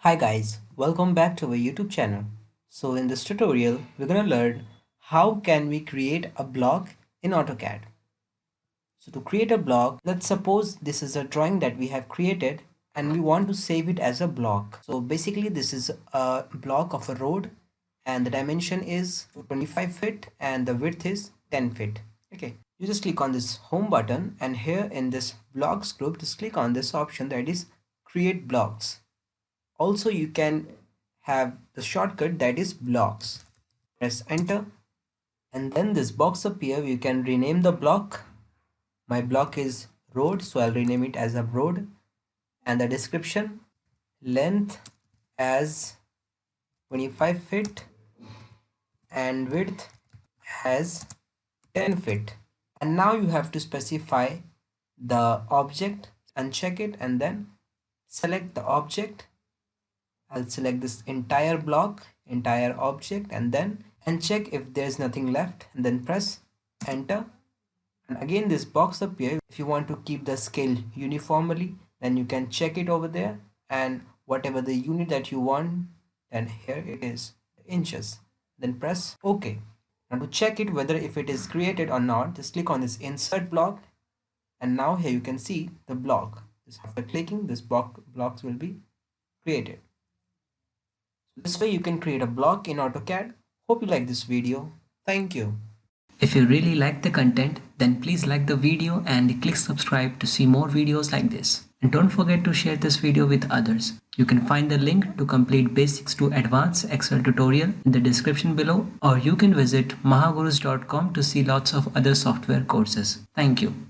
Hi guys, welcome back to our YouTube channel. So in this tutorial, we're going to learn how can we create a block in AutoCAD. So to create a block, let's suppose this is a drawing that we have created and we want to save it as a block. So basically this is a block of a road and the dimension is 25 feet and the width is 10 feet. Okay, you just click on this home button and here in this blocks group, just click on this option that is create blocks. Also, you can have the shortcut that is blocks. Press enter and then this box appear. You can rename the block. My block is road, so I'll rename it as a road. And the description, length as 25 feet and width as 10 feet. And now you have to specify the object, uncheck it and then select the object. I'll select this entire block, entire object and check if there's nothing left and then press enter. And again this box appears. If you want to keep the scale uniformly, then you can check it over there and whatever the unit that you want, then here it is, inches. Then press OK. Now to check it whether if it is created or not, just click on this insert block and now here you can see the block. Just after clicking, this blocks will be created. This way you can create a block in AutoCAD. Hope you like this video. Thank you. If you really like the content, then please like the video and click subscribe to see more videos like this. And don't forget to share this video with others. You can find the link to complete basics to advanced Excel tutorial in the description below, or you can visit mahagurus.com to see lots of other software courses. Thank you.